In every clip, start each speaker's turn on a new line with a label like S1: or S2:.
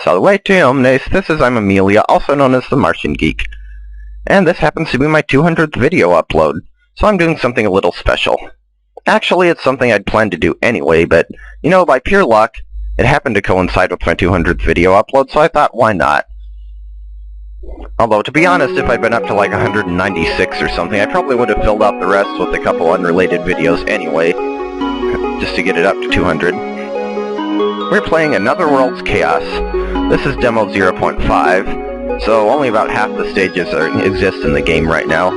S1: Salvete omnes, this is I'm Amelia, also known as TheMartianGeek. And this happens to be my 200th video upload, so I'm doing something a little special. Actually, it's something I'd planned to do anyway, but, you know, by pure luck, it happened to coincide with my 200th video upload, so I thought, why not? Although, to be honest, if I'd been up to like 196 or something, I probably would have filled out the rest with a couple unrelated videos anyway, just to get it up to 200. We're playing Another World's Chaos. This is demo 0.5, so only about half the stages exist in the game right now.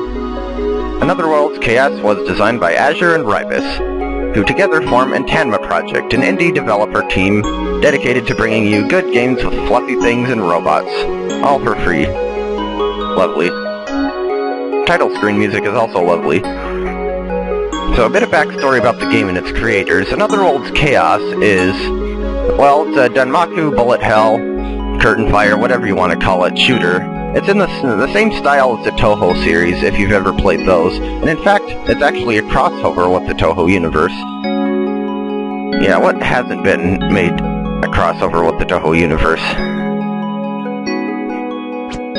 S1: Another World's Chaos was designed by Azure and Raibys, who together form Entanma Project, an indie developer team dedicated to bringing you good games with fluffy things and robots, all for free. Lovely. Title screen music is also lovely. So a bit of backstory about the game and its creators. Another World's Chaos is, well, it's a Danmaku, bullet hell, curtain fire, whatever you want to call it, shooter. It's in the same style as the Touhou series, if you've ever played those. And in fact, it's actually a crossover with the Touhou universe. Yeah, what hasn't been made a crossover with the Touhou universe?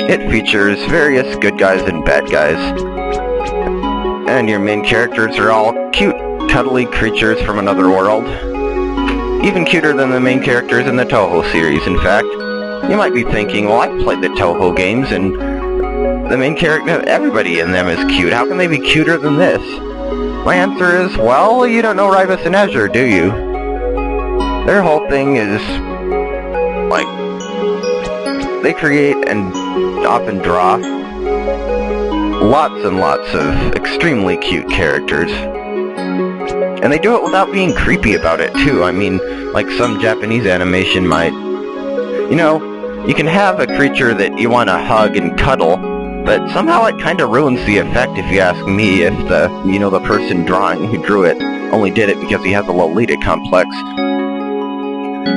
S1: It features various good guys and bad guys. And your main characters are all cute, cuddly creatures from another world. Even cuter than the main characters in the Touhou series, in fact. You might be thinking, well, I've played the Touhou games, and the main character, everybody in them is cute. How can they be cuter than this? My answer is, well, you don't know Raibys and Azure, do you? Their whole thing is, like, they create and often draw lots and lots of extremely cute characters. And they do it without being creepy about it, too. I mean, like some Japanese animation might. You know, you can have a creature that you want to hug and cuddle, but somehow it kind of ruins the effect, if you ask me, if the person who drew it only did it because he has a Lolita complex.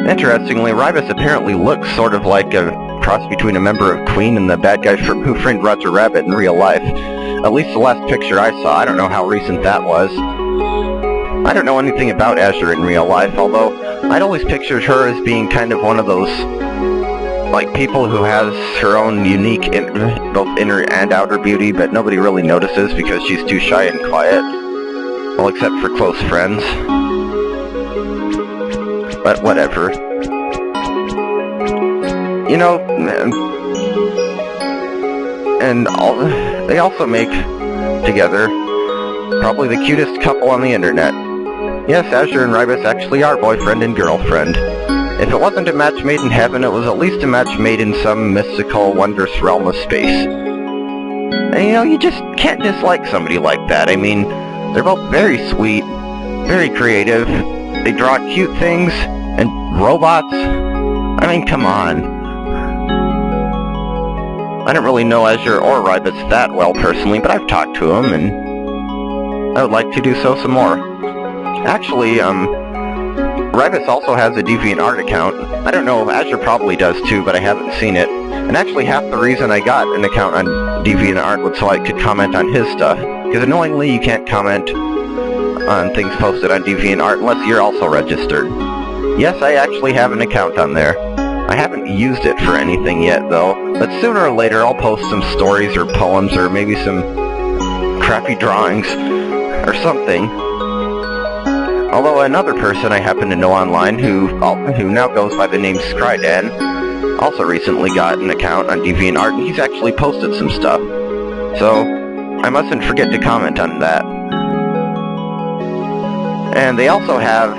S1: Interestingly, Raibys apparently looks sort of like a cross between a member of Queen and the bad guy from Who Framed Roger Rabbit in real life. At least the last picture I saw. I don't know how recent that was. I don't know anything about Azure in real life, although I'd always pictured her as being kind of one of those, like, people who has her own unique both inner and outer beauty, but nobody really notices because she's too shy and quiet. Well, except for close friends. But whatever. You know, and they also make, together, probably the cutest couple on the internet. Yes, Azure and Raibys actually are boyfriend and girlfriend. If it wasn't a match made in heaven, it was at least a match made in some mystical, wondrous realm of space. And you know, you just can't dislike somebody like that. I mean, they're both very sweet, very creative, they draw cute things, and robots. I mean, come on. I don't really know Azure or Raibys that well personally, but I've talked to them, and I would like to do so some more. Actually, Raibys also has a DeviantArt account. I don't know, Azure probably does too, but I haven't seen it. And actually half the reason I got an account on DeviantArt was so I could comment on his stuff. Because annoyingly, you can't comment on things posted on DeviantArt unless you're also registered. Yes, I actually have an account on there. I haven't used it for anything yet, though. But sooner or later, I'll post some stories or poems or maybe some crappy drawings or something. Although another person I happen to know online who now goes by the name Skrydan also recently got an account on DeviantArt, and he's actually posted some stuff. So, I mustn't forget to comment on that. And they also have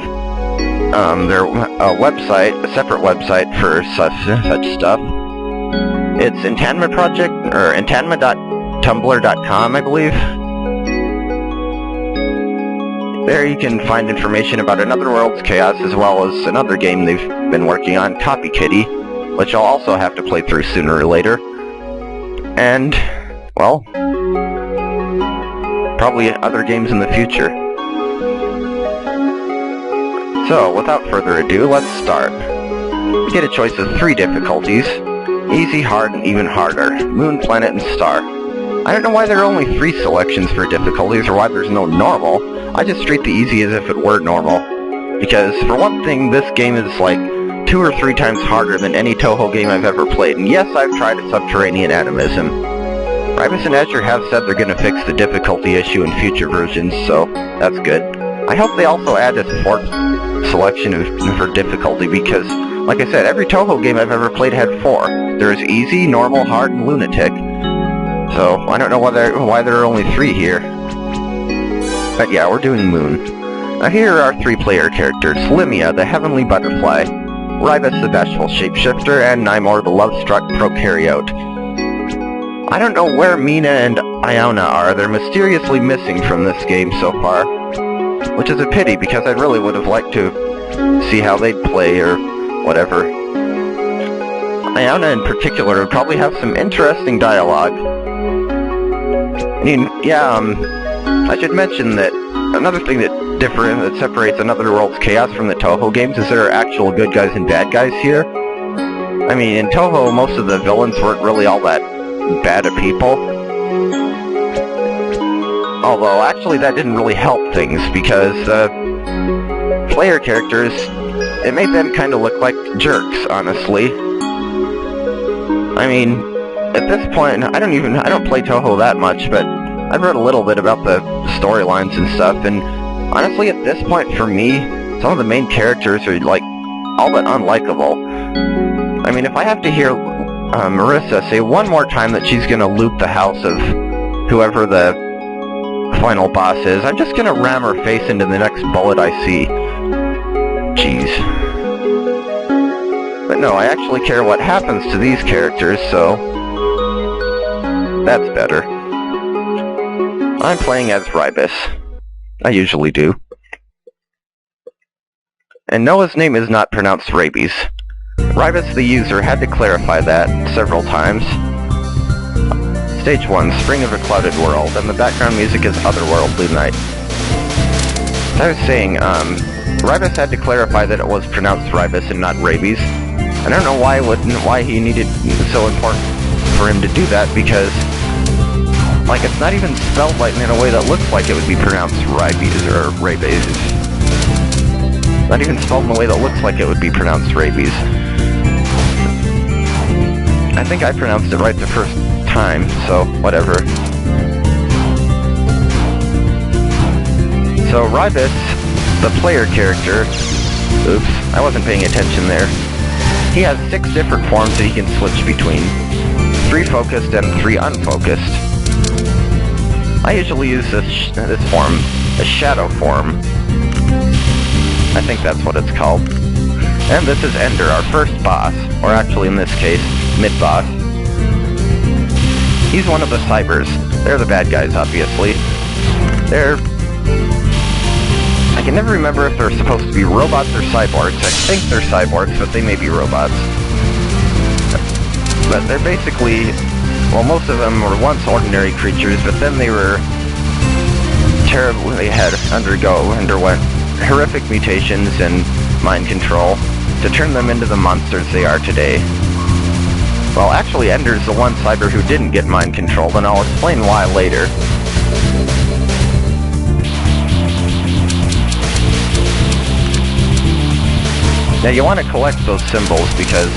S1: their website, a separate website for such stuff. It's Entanma Project, or entanma.tumblr.com, I believe. There you can find information about Another World's Chaos, as well as another game they've been working on, Copy Kitty, which I'll also have to play through sooner or later. And, well, probably other games in the future. So, without further ado, let's start. We get a choice of 3 difficulties: easy, hard, and even harder. Moon, planet, and star. I don't know why there are only 3 selections for difficulties, or why there's no normal. I just treat the easy as if it were normal. Because, for one thing, this game is, like, 2 or 3 times harder than any Touhou game I've ever played, and yes, I've tried Subterranean Animism. Raibys and Azure have said they're going to fix the difficulty issue in future versions, so that's good. I hope they also add a fourth selection for difficulty, because, like I said, every Touhou game I've ever played had 4. There's Easy, Normal, Hard, and Lunatic. So, I don't know why there are only 3 here. But yeah, we're doing Moon. Now here are our 3 player characters: Lymia, the Heavenly Butterfly, Raibys, the Bashful Shapeshifter, and Nhimor, the Love-Struck Prokaryote. I don't know where Mina and Iona are. They're mysteriously missing from this game so far, which is a pity, because I really would have liked to see how they'd play, or whatever. Iona in particular would probably have some interesting dialogue. I mean, yeah, I should mention that another thing that separates Another World's Chaos from the Touhou games is there are actual good guys and bad guys here. I mean, in Touhou, most of the villains weren't really all that bad at people. Although, actually, that didn't really help things, because player characters, it made them kind of look like jerks, honestly. I mean, at this point, I don't play Touhou that much, but I've read a little bit about the storylines and stuff, and honestly, at this point, for me, some of the main characters are, like, all but unlikable. I mean, if I have to hear Marissa say one more time that she's gonna loot the house of whoever the final boss is, I'm just gonna ram her face into the next bullet I see. Jeez. But no, I actually care what happens to these characters, so that's better. I'm playing as Raibys. I usually do. And Noah's name is not pronounced Rabies. Raibys the user had to clarify that several times. Stage 1, Spring of a Clouded World, and the background music is Otherworldly Night. As I was saying, Raibys had to clarify that it was pronounced Raibys and not Rabies. I don't know why he needed so important for him to do that, because like, it's not even spelled like in a way that looks like it would be pronounced Raibys or Raibys. Not even spelled in a way that looks like it would be pronounced Rabies. I think I pronounced it right the first time, so whatever. So Raibys, the player character, oops, I wasn't paying attention there. He has 6 different forms that he can switch between. 3 focused and 3 unfocused. I usually use this form, a shadow form. I think that's what it's called. And this is Ender, our first boss, or actually in this case, mid-boss. He's one of the cybers. They're the bad guys, obviously. I can never remember if they're supposed to be robots or cyborgs. I think they're cyborgs, but they may be robots. But they're basically, well, most of them were once ordinary creatures, but then they were terrible. They underwent horrific mutations and mind control to turn them into the monsters they are today. Well, actually, Ender's the one cyber who didn't get mind controlled, and I'll explain why later. Now, you want to collect those symbols, because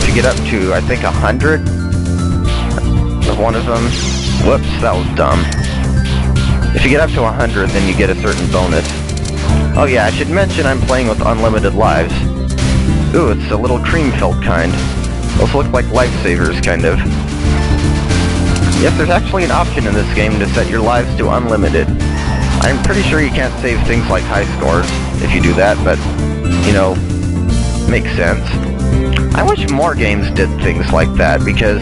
S1: if you get up to, I think, 100 of one of them... Whoops, that was dumb. If you get up to 100, then you get a certain bonus. Oh yeah, I should mention I'm playing with unlimited lives. Ooh, it's a little cream-filled kind. Those look like lifesavers, kind of. Yes, there's actually an option in this game to set your lives to unlimited. I'm pretty sure you can't save things like high scores if you do that, but, you know, makes sense. I wish more games did things like that, because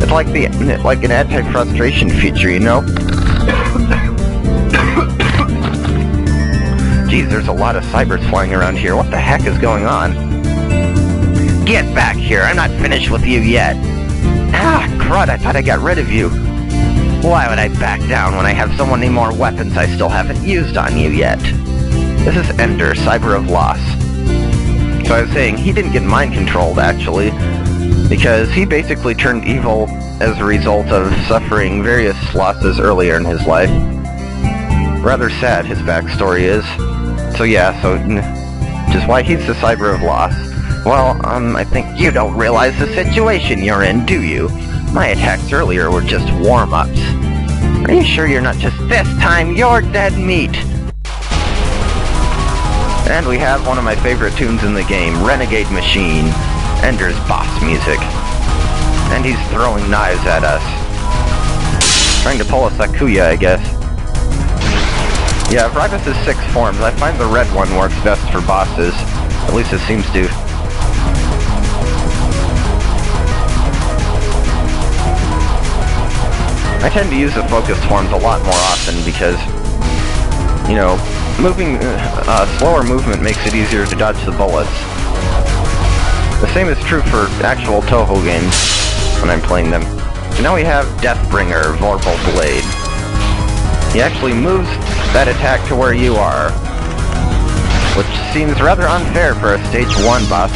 S1: it's like an anti-frustration feature, you know? Geez, there's a lot of cybers flying around here. What the heck is going on? Get back here! I'm not finished with you yet! Ah, crud, I thought I got rid of you. Why would I back down when I have so many more weapons I still haven't used on you yet? This is Ender, Cyber of Loss. So I was saying, he didn't get mind controlled, actually, because he basically turned evil as a result of suffering various losses earlier in his life. Rather sad, his backstory is. So yeah, just why he's the Cyber of Loss. Well, I think you don't realize the situation you're in, do you? My attacks earlier were just warm-ups. Are you sure you're not just this time? You're dead meat! And we have one of my favorite tunes in the game, Renegade Machine, Ender's boss music. And he's throwing knives at us. Trying to pull a Sakuya, I guess. Yeah, of Raibys' 6 forms, I find the red one works best for bosses. At least it seems to. I tend to use the focus forms a lot more often because, you know, slower movement makes it easier to dodge the bullets. The same is true for actual Touhou games when I'm playing them. So now we have Deathbringer, Vorpal Blade. He actually moves that attack to where you are, which seems rather unfair for a Stage 1 boss,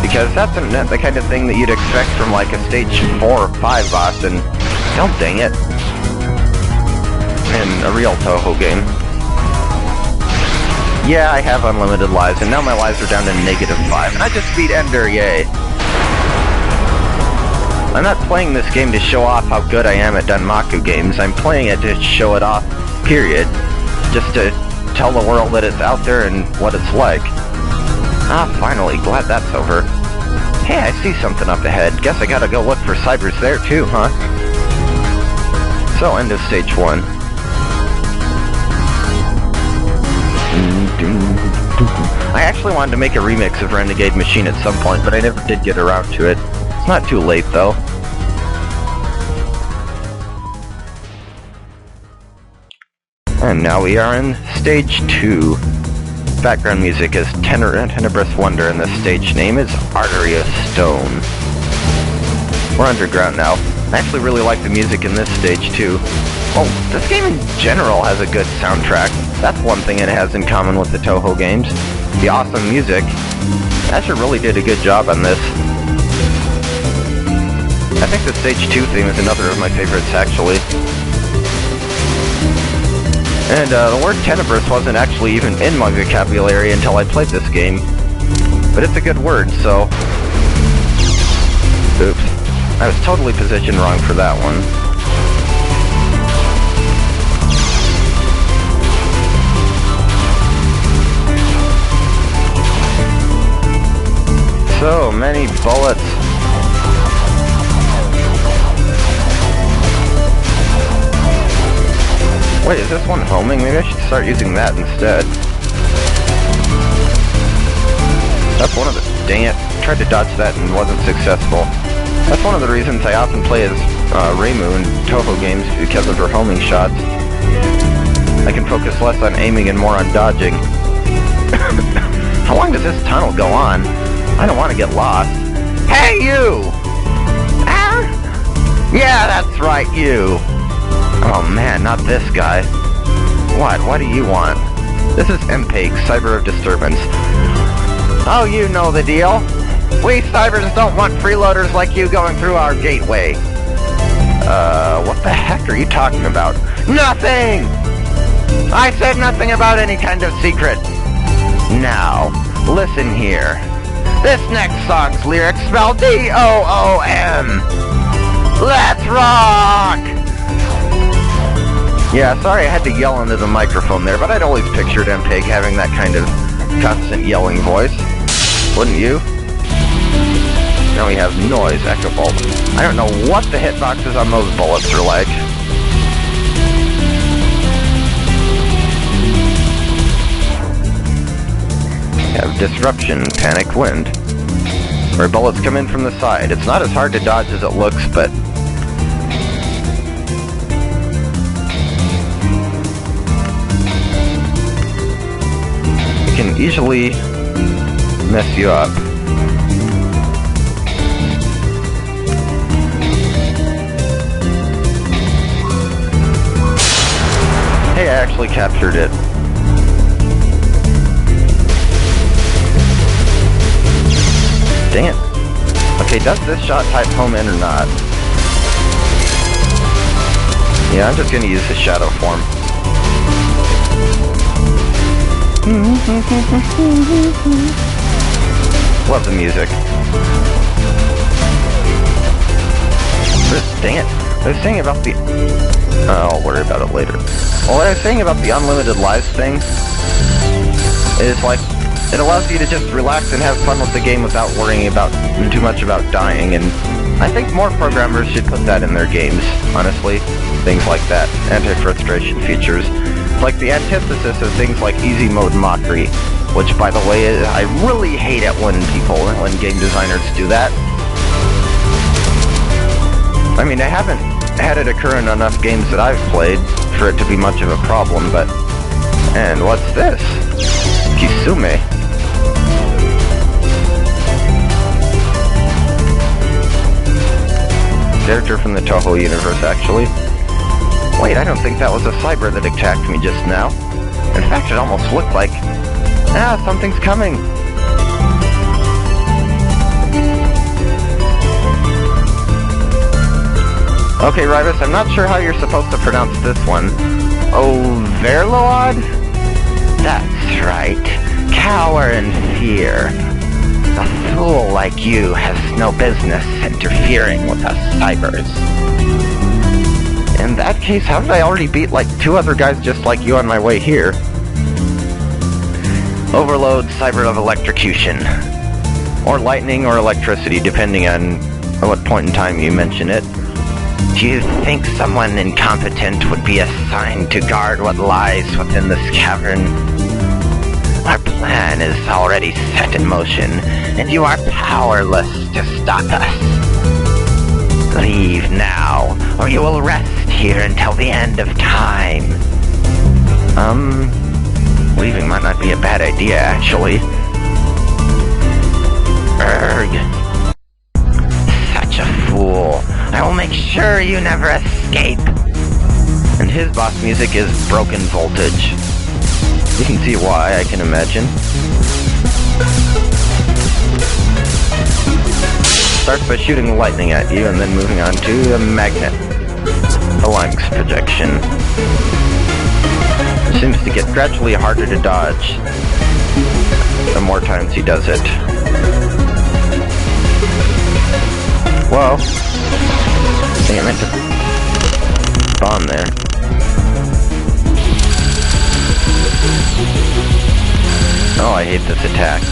S1: because that's the kind of thing that you'd expect from like a Stage 4 or 5 boss, and oh dang it, in a real Touhou game. Yeah, I have unlimited lives, and now my lives are down to -5, and I just beat Ender, yay. I'm not playing this game to show off how good I am at Danmaku games, I'm playing it to show it off, period. Just to tell the world that it's out there and what it's like. Ah, finally, glad that's over. Hey, I see something up ahead. Guess I gotta go look for cybers there too, huh? So, end of Stage 1. I actually wanted to make a remix of Renegade Machine at some point, but I never did get around to it. It's not too late, though. And now we are in Stage 2. Background music is Tenebrous Wonder, and the stage name is Artery of Stone. We're underground now. I actually really like the music in this stage, too. Oh, this game in general has a good soundtrack. That's one thing it has in common with the Touhou games. The awesome music. Azure really did a good job on this. I think the Stage 2 theme is another of my favorites, actually. And the word Tenebrous wasn't actually even in my vocabulary until I played this game. But it's a good word, so... Oops. I was totally positioned wrong for that one. So many bullets. Wait, is this one homing? Maybe I should start using that instead. That's one of the... Dang it. Tried to dodge that and wasn't successful. That's one of the reasons I often play as Reimu in Touhou games, because of her homing shots. I can focus less on aiming and more on dodging. How long does this tunnel go on? I don't want to get lost. Hey, you! Ah? Yeah, that's right, you! Oh man, not this guy. What? What do you want? This is MPEG, Cyber of Disturbance. Oh, you know the deal. We cybers don't want freeloaders like you going through our gateway. What the heck are you talking about? Nothing! I said nothing about any kind of secret. Now, listen here. This next song's lyrics spell D-O-O-M. Let's rock! Yeah, sorry I had to yell into the microphone there, but I'd always pictured MPEG having that kind of constant yelling voice. Wouldn't you? Now we have Noise, Echo Bolt. I don't know what the hitboxes on those bullets are like. We have Disruption, Panic Wind, where bullets come in from the side. It's not as hard to dodge as it looks, but... it can easily mess you up. Hey, I actually captured it. Dang it. Okay, does this shot type home in or not? Yeah, I'm just gonna use the shadow form. Love the music. Dang it. I was saying about the... I'll worry about it later. Well, what I was saying about the unlimited lives thing is, like, it allows you to just relax and have fun with the game without worrying about too much about dying, and I think more programmers should put that in their games, honestly. Things like that. Anti-frustration features. Like the antithesis of things like easy mode mockery, which, by the way, I really hate it when game designers do that. I mean, I haven't had it occur in enough games that I've played for it to be much of a problem, but... And what's this? Kisume. Character from the Touhou universe, actually. Wait, I don't think that was a cyber that attacked me just now. In fact, it almost looked like... Ah, something's coming! Okay, Raibys, I'm not sure how you're supposed to pronounce this one. Overlord? That's right. Cower in fear. A fool like you has no business interfering with us cybers. In that case, how did I already beat like 2 other guys just like you on my way here? Overload, cyber of electrocution. Or lightning or electricity, depending on at what point in time you mention it. Do you think someone incompetent would be assigned to guard what lies within this cavern? Our plan is already set in motion, and you are powerless to stop us. Leave now, or you will rest here until the end of time. Leaving might not be a bad idea, actually. Erg. Such a fool. I will make sure you never escape. And his boss music is Broken Voltage. You can see why, I can imagine. Starts by shooting lightning at you and then moving on to a magnet. Phalanx projection. It seems to get gradually harder to dodge the more times he does it. Whoa. I think I meant to bomb there. Oh, I hate this attack.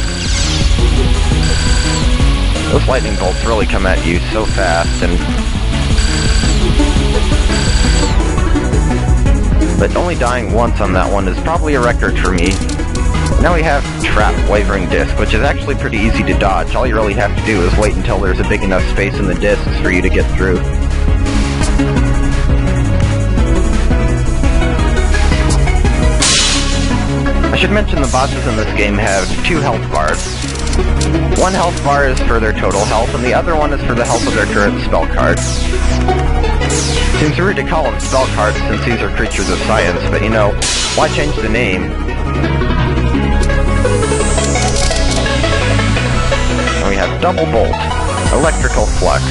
S1: Those lightning bolts really come at you so fast, and... But only dying once on that one is probably a record for me. Now we have Trap Wavering Disc, which is actually pretty easy to dodge. All you really have to do is wait until there's a big enough space in the discs for you to get through. I should mention the bosses in this game have 2 health bars. One health bar is for their total health, and the other one is for the health of their current spell card. Seems rude to call them spell cards since these are creatures of science, but you know, why change the name? And we have Double Bolt, Electrical Flux,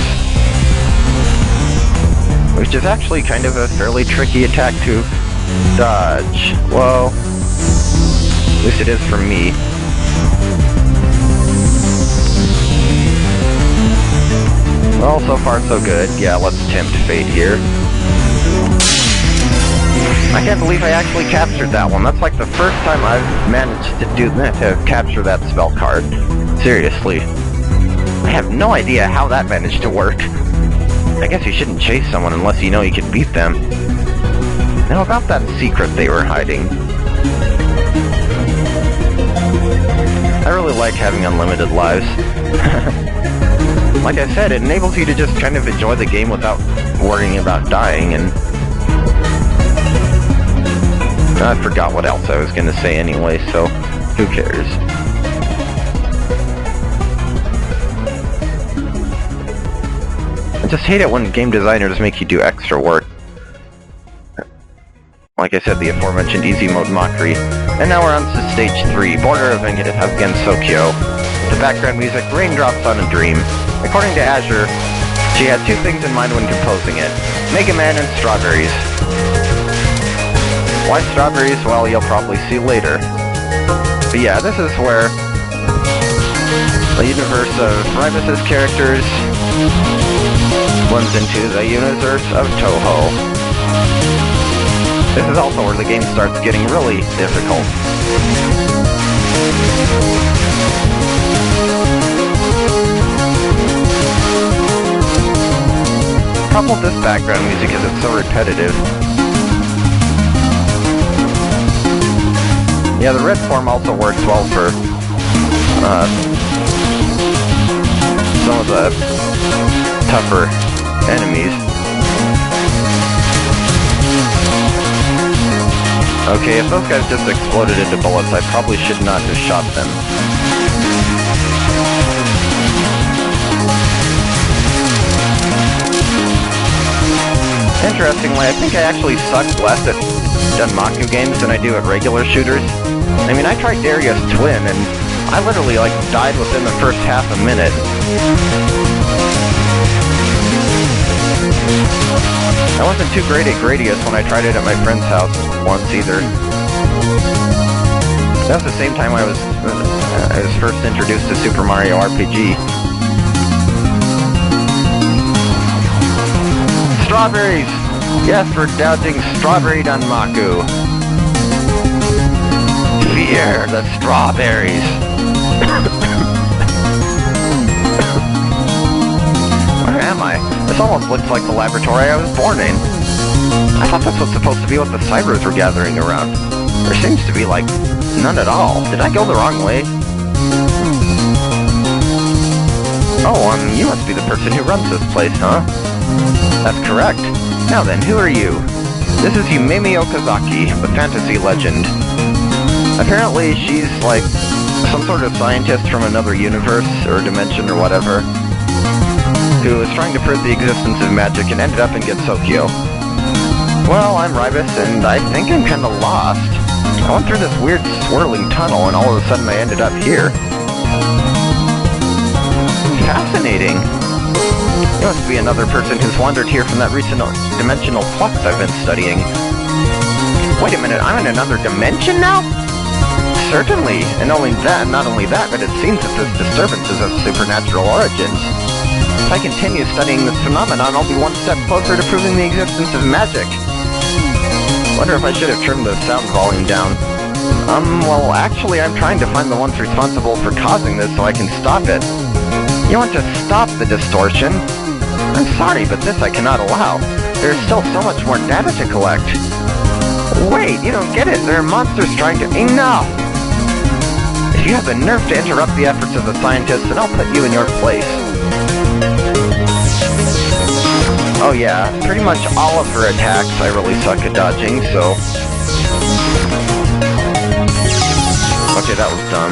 S1: which is actually kind of a fairly tricky attack to dodge. Well, at least it is for me. Well, so far so good. Yeah, let's tempt fate here. I can't believe I actually captured that one. That's like the first time I've managed to do that, to capture that spell card. Seriously. I have no idea how that managed to work. I guess you shouldn't chase someone unless you know you can beat them. Now about that secret they were hiding. I really like having unlimited lives. Like I said, it enables you to just kind of enjoy the game without worrying about dying, and... I forgot what else I was going to say anyway, so who cares? I just hate it when game designers make you do extra work. Like I said, the aforementioned easy mode mockery. And now we're on to stage 3, Border of against Sokyo. The background music, Raindrops on a Dream. According to Azure, she had 2 things in mind when composing it. Mega Man and strawberries. Why strawberries? Well, you'll probably see later. But yeah, this is where The universe of Raibys' characters blends into the universe of Touhou. This is also where the game starts getting really difficult. The problem with this background music is it's so repetitive. Yeah, the red form also works well for some of the tougher enemies. Okay, if those guys just exploded into bullets, I probably should not have shot them. Interestingly, I think I actually suck less at Danmaku games than I do at regular shooters. I mean, I tried Darius Twin, and I literally, like, died within the first half a minute. I wasn't too great at Gradius when I tried it at my friend's house once either. That was the same time I was first introduced to Super Mario RPG. Strawberries! Yes, we're dodging Strawberry Danmaku. Fear the strawberries! Where am I? This almost looks like the laboratory I was born in. I thought this was supposed to be what the cybers were gathering around. There seems to be, like, none at all. Did I go the wrong way? Oh, you must be the person who runs this place, huh? That's correct. Now then, who are you? This is Yumemi Okazaki, the fantasy legend. Apparently, she's, like, some sort of scientist from another universe, or dimension, or whatever, who was trying to prove the existence of magic and ended up in Gensokyo. Well, I'm Raibys, and I think I'm kinda lost. I went through this weird swirling tunnel, and all of a sudden I ended up here. Fascinating. You must be another person who's wandered here from that recent dimensional flux I've been studying. Wait a minute, I'm in another dimension now? Certainly, and not only that, but it seems that this disturbance is of supernatural origins. If I continue studying this phenomenon, I'll be one step closer to proving the existence of magic. Wonder if I should have trimmed the sound volume down. Well, actually, I'm trying to find the ones responsible for causing this so I can stop it. You want to stop the distortion? I'm sorry, but this I cannot allow. There's still so much more data to collect. Wait, you don't get it. There are monsters trying to... Enough! If you have the nerve to interrupt the efforts of the scientists, then I'll put you in your place. Oh yeah, pretty much all of her attacks I really suck at dodging, so... Okay, that was dumb.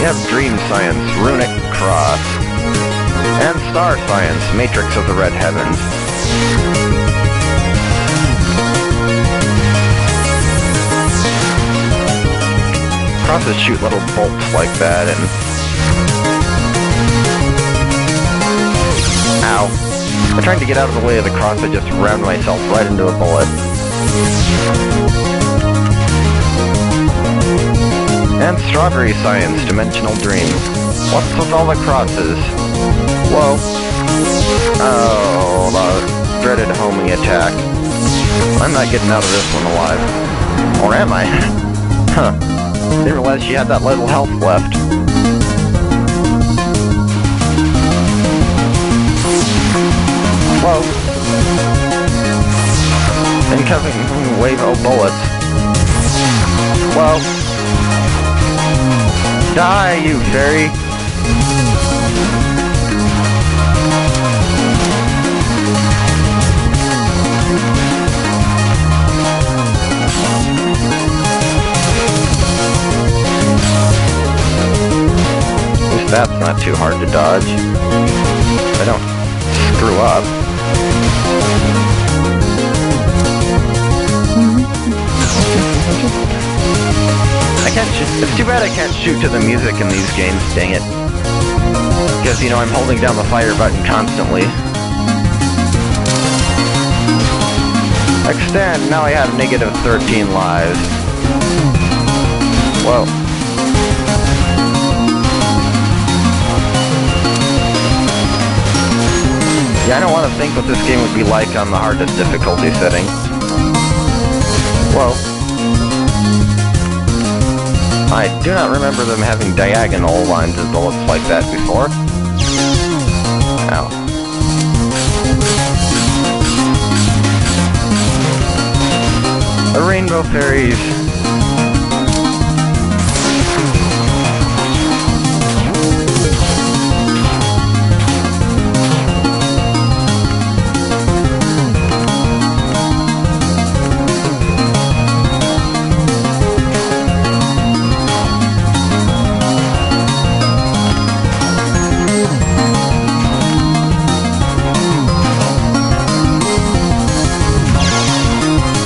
S1: You have Dream Science, Runic Cross, and Star Science, Matrix of the Red Heavens. Crosses shoot little bolts like that, and... Ow. I'm trying to get out of the way of the cross, I just rammed myself right into a bullet. And Strawberry Science, Dimensional Dream. What's with all the crosses? Whoa. Oh, the dreaded homing attack. I'm not getting out of this one alive. Or am I? Huh. Didn't realize she had that little health left. Whoa. Incoming wave of bullets. Whoa. Die, you fairy! At least that's not too hard to dodge. I don't screw up. I can't shoot. It's too bad I can't shoot to the music in these games, dang it. Because, you know, I'm holding down the fire button constantly. Extend, now I have negative 13 lives. Whoa. Yeah, I don't want to think what this game would be like on the hardest difficulty setting. Whoa. I do not remember them having diagonal lines of bullets like that before. Ow. The rainbow fairies.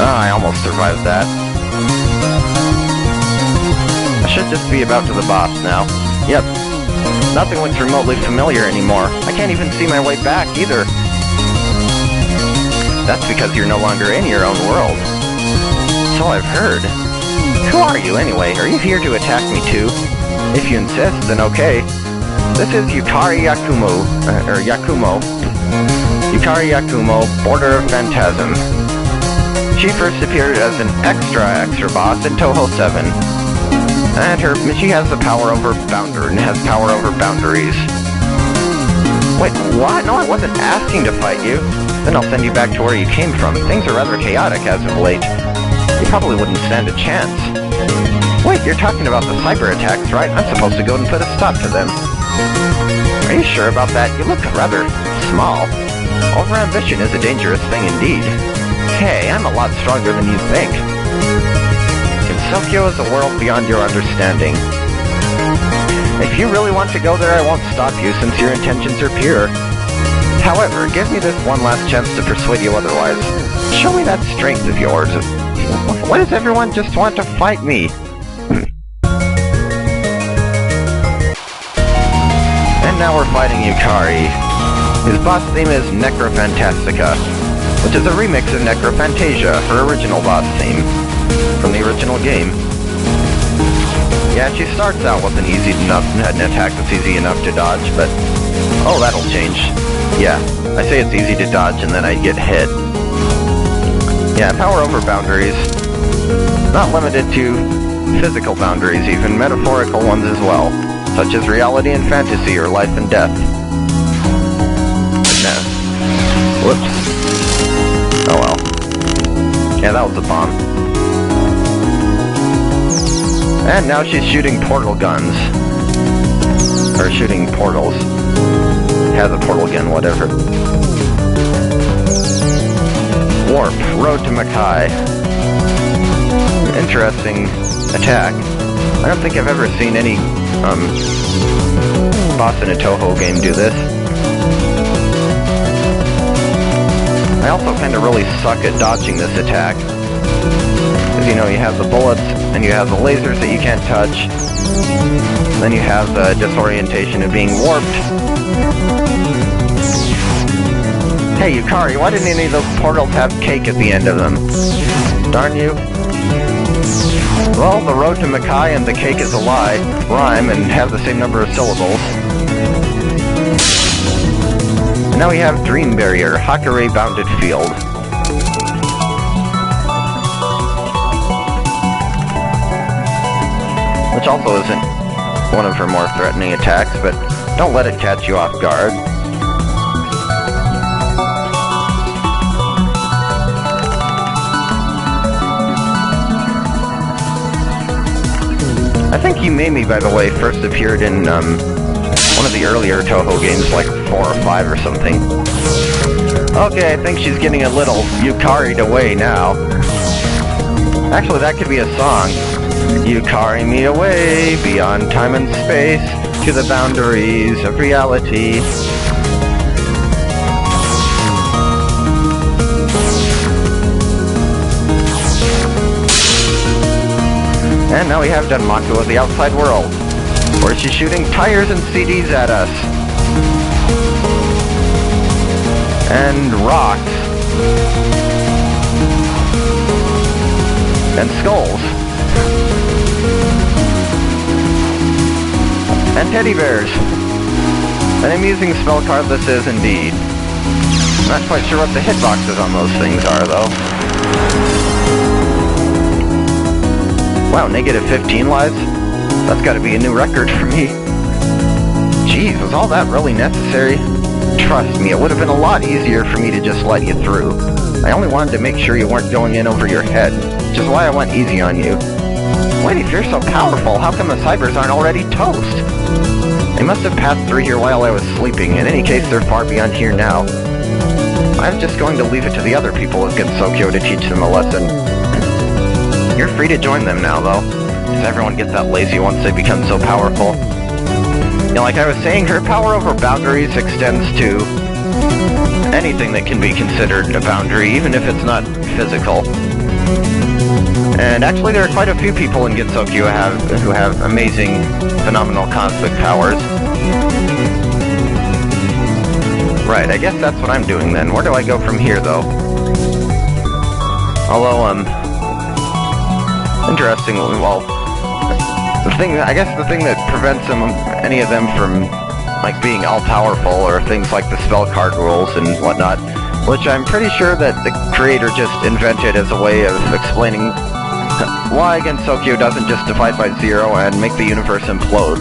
S1: I almost survived that. I should just be about to the boss now. Yep. Nothing looks remotely familiar anymore. I can't even see my way back, either. That's because you're no longer in your own world. So I've heard. Who are you, anyway? Are you here to attack me, too? If you insist, then okay. This is Yukari Yakumo. Yukari Yakumo, Border of Phantasm. She first appeared as an extra boss in Touhou 7. And she has the power over boundaries. Wait, what? No, I wasn't asking to fight you. Then I'll send you back to where you came from. Things are rather chaotic as of late. You probably wouldn't stand a chance. Wait, you're talking about the cyber attacks, right? I'm supposed to go and put a stop to them. Are you sure about that? You look rather small. Overambition is a dangerous thing indeed. Hey, I'm a lot stronger than you think. Kinsokyo is a world beyond your understanding. If you really want to go there, I won't stop you since your intentions are pure. However, give me this one last chance to persuade you otherwise. Show me that strength of yours. Why does everyone just want to fight me? And now we're fighting Yukari. His boss theme is Necrophantastica, which is a remix of Necrophantasia, her original boss theme, from the original game. Yeah, she starts out with an attack that's easy enough to dodge, but... Oh, that'll change. Yeah, I say it's easy to dodge and then I get hit. Yeah, power over boundaries. Not limited to physical boundaries, even metaphorical ones as well, such as reality and fantasy or life and death. No. Whoops. Oh well. Yeah, that was a bomb. And now she's shooting portal guns. Or shooting portals. Has a portal gun, whatever. Warp, Road to Makai. Interesting attack. I don't think I've ever seen any boss in a Touhou game do this. I also kind of really suck at dodging this attack. Because, you know, you have the bullets, and you have the lasers that you can't touch. Then you have the disorientation of being warped. Hey, Yukari, why didn't any of those portals have cake at the end of them? Darn you. Well, the road to Makai and the cake is a lie, rhyme, and have the same number of syllables. Now we have Dream Barrier, Hakare Bounded Field. Which also isn't one of her more threatening attacks, but don't let it catch you off guard. I think Himemi, by the way, first appeared in one of the earlier Touhou games, like 4 or 5 or something. Okay, I think she's getting a little Yukari'd away now. Actually, that could be a song. You carry me away, beyond time and space, to the boundaries of reality. And now we have Danmaku of the outside world, where she's shooting tires and CDs at us. And rocks. And skulls. And teddy bears. An amusing spell card this is indeed. Not quite sure what the hitboxes on those things are, though. Wow, negative 15 lives? That's gotta be a new record for me. Jeez, was all that really necessary? Trust me, it would have been a lot easier for me to just let you through. I only wanted to make sure you weren't going in over your head, which is why I went easy on you. Wait, if you're so powerful, how come the cybers aren't already toast? They must have passed through here while I was sleeping. In any case, they're far beyond here now. I was just going to leave it to the other people of Gensokyo to teach them a lesson. You're free to join them now, though, because everyone gets that lazy once they become so powerful. You know, like I was saying, her power over boundaries extends to anything that can be considered a boundary, even if it's not physical. And actually, there are quite a few people in Gensokyo who have amazing, phenomenal cosmic powers. Right, I guess that's what I'm doing then. Where do I go from here, though? Although, interestingly, well, the thing that prevents any of them from, like, being all-powerful are things like the spell card rules and whatnot, which I'm pretty sure that the creator just invented as a way of explaining why Gensokyo doesn't just divide by 0 and make the universe implode.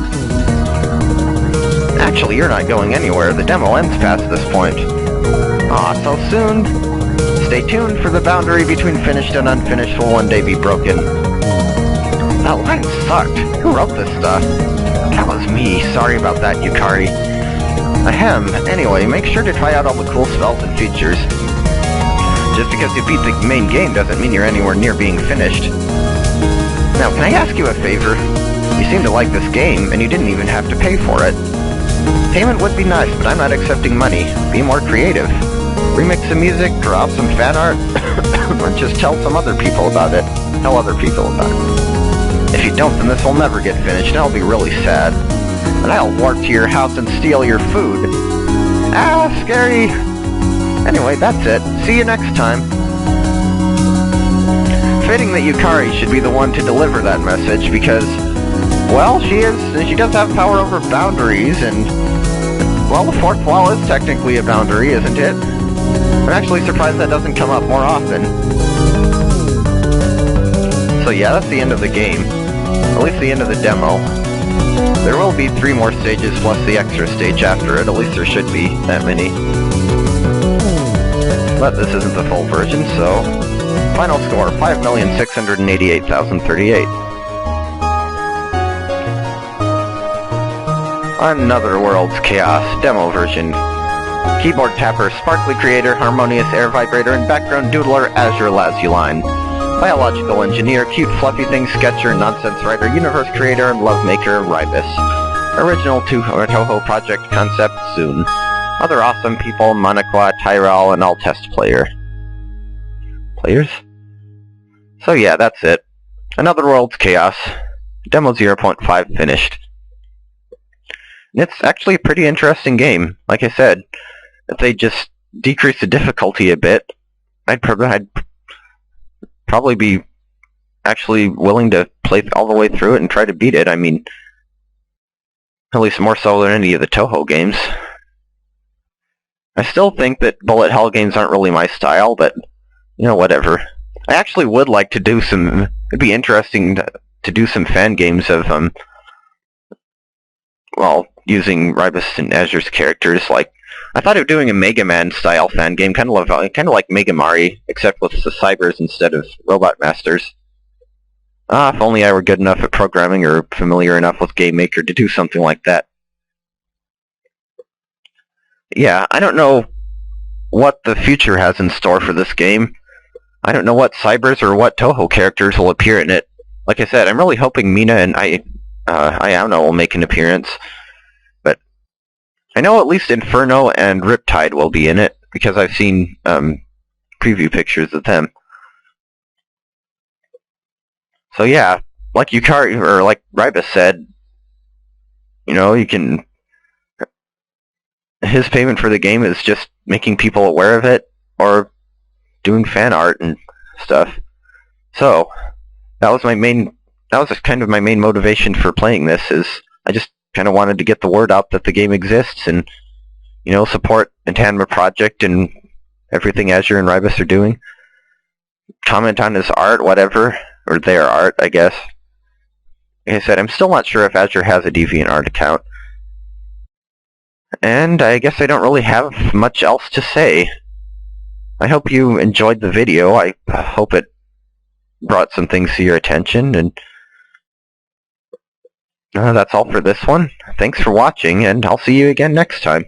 S1: Actually, you're not going anywhere. The demo ends past this point. Aw, so soon? Stay tuned for the boundary between finished and unfinished will one day be broken. That line sucked. Who wrote this stuff? That was me. Sorry about that, Yukari. Ahem. Anyway, make sure to try out all the cool spells and features. Just because you beat the main game doesn't mean you're anywhere near being finished. Now, can I ask you a favor? You seem to like this game, and you didn't even have to pay for it. Payment would be nice, but I'm not accepting money. Be more creative. Remix some music, draw up some fan art, or just tell other people about it. If you don't, then this will never get finished, and I'll be really sad. And I'll walk to your house and steal your food. Ah, scary! Anyway, that's it. See you next time. Fitting that Yukari should be the one to deliver that message, because, well, she does have power over boundaries, and, well, the fourth wall is technically a boundary, isn't it? I'm actually surprised that doesn't come up more often. So yeah, that's the end of the game. At least the end of the demo. There will be 3 more stages plus the extra stage after it, at least there should be that many. But this isn't the full version, so... Final score, 5,688,038. Another World's Chaos demo version. Keyboard tapper, sparkly creator, harmonious air vibrator, and background doodler, Azure Lazuline. Biological engineer, cute fluffy thing sketcher, nonsense writer, universe creator, and lovemaker, Raibys. Original Touhou project concept, soon. Other awesome people, Monaqua, Tyrell, and all test players? So yeah, that's it. Another World's Chaos. Demo 0.5 finished. And it's actually a pretty interesting game. Like I said, if they just decrease the difficulty a bit, I'd probably be actually willing to play all the way through it and try to beat it. I mean, at least more so than any of the Touhou games. I still think that bullet hell games aren't really my style, but, you know, whatever. I actually would like to do some... It'd be interesting to do some fan games of, well, using Raibys and Azure's characters. Like, I thought of doing a Mega Man style fan game, kind of like Mega Mari, except with the cybers instead of robot masters. If only I were good enough at programming or familiar enough with Game Maker to do something like that. Yeah, I don't know what the future has in store for this game. I don't know what cybers or what Touhou characters will appear in it. Like I said, I'm really hoping Mina and Ayano will make an appearance. But I know at least Inferno and Riptide will be in it, because I've seen preview pictures of them. So yeah, like Yukari, or like Raibys said, you know, you can... His payment for the game is just making people aware of it, or doing fan art and stuff. So, that was kind of my main motivation for playing this, is I just kind of wanted to get the word out that the game exists, and support Entanma Project and everything Azure and Raibys are doing. Comment on his art, whatever, or their art, I guess. Like I said, I'm still not sure if Azure has a DeviantArt account. And I guess I don't really have much else to say. I hope you enjoyed the video. I hope it brought some things to your attention, and that's all for this one. Thanks for watching, and I'll see you again next time.